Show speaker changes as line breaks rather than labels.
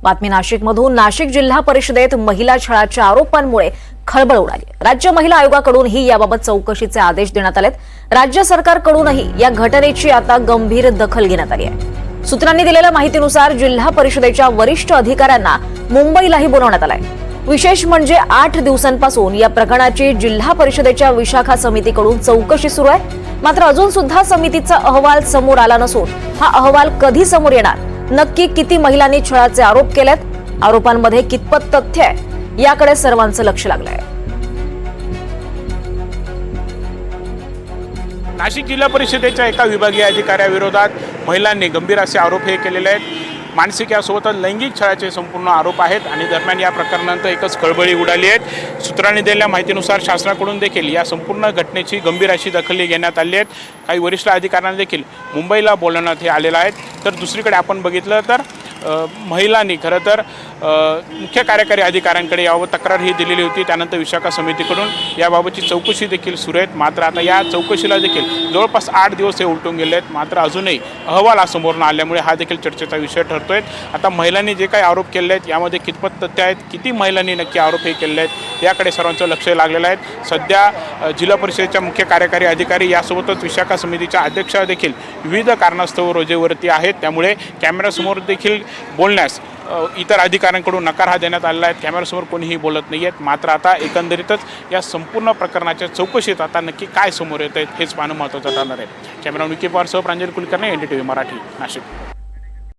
बातमी नाशिकमधून। नाशिक जिल्हा परिषदेत महिला छळाच्या आरोपांमुळे खळबळ उडाली। राज्य महिला आयोगाकडूनही याबाबत चौकशीचे आदेश देण्यात आलेत। राज्य सरकारकडूनही या घटनेची आता गंभीर दखल घेण्यात आली आहे। सूत्रांनी दिलेल्या माहितीनुसार जिल्हा परिषदेच्या वरिष्ठ अधिकाऱ्यांना मुंबईलाही बोलावण्यात आलंय। विशेष म्हणजे 8 दिवसांपासून या प्रकरणाची जिल्हा परिषदेच्या विशाखा समितीकडून चौकशी सुरू आहे। मात्र अजून सुद्धा समितीचा अहवाल समोर आला नसून हा अहवाल कधी समोर येणार, नक्की किती महिलांनी छळाचे आरोप केलेत, आरोपांमध्ये कितपत तथ्य आहे, याकडे सर्वांचं लक्ष लागलंय।
नाशिक जिल्हा परिषदेच्या एका विभागीय अधिकाऱ्याविरोधात महिलांनी गंभीर असे आरोप केलेले आहेत। मानसिक यासोबतच लैंगिक छळाचे संपूर्ण आरोप आहेत आणि दरम्यान या प्रकरणानंतर एकच खळबळी उडाली आहे। सूत्रांनी दिलेल्या माहितीनुसार शासनाकडून देखील या संपूर्ण घटनेची गंभीर अशी दखल घेण्यात आली आहे। काही वरिष्ठ अधिकाऱ्यांना देखील मुंबईला बोलवण्यात आलेलं आहे। तर दुसरीकडे आपण बघितलं तर महिलांनी खरं तर मुख्य कार्यकारी अधिकाऱ्यांकडे याबाबत तक्रार ही दिलेली होती। त्यानंतर विशाखा समितीकडून याबाबतची चौकशी देखील सुरू आहे। मात्र आता या चौकशीला देखील जवळपास 8 दिवस हे उलटून गेले आहेत। मात्र अजूनही अहवाल समोर न आल्यामुळे हा देखील चर्चेचा विषय ठरतोय। आता महिलांनी जे काही आरोप केले आहेत यामध्ये कितपत तथ्य आहेत, किती महिलांनी नक्की आरोप हे केले आहेत, याकडे सर्वांचं लक्ष लागलेलं आहे। सध्या जिल्हा परिषदेच्या मुख्य कार्यकारी अधिकारी यासोबतच विशाखा समितीच्या अध्यक्षा देखील विविध कारणास्तव रजेवरती आहेत। त्यामुळे कॅमेऱ्यासमोर देखील बोलण्यास इतर अधिकाऱ्यांकडून नकार हा देण्यात आलेला आहे। कॅमेऱ्यासमोर कोणीही बोलत नाही आहेत। मात्र आता एकंदरीतच या संपूर्ण प्रकरणाच्या चौकशीत आता नक्की काय समोर येत आहे हेच पाहणं महत्त्वाचं ठरणार आहे। कॅमेरामन विकी पवारसह प्रांजल कुलकर्णी, NDTV मराठी, नाशिक।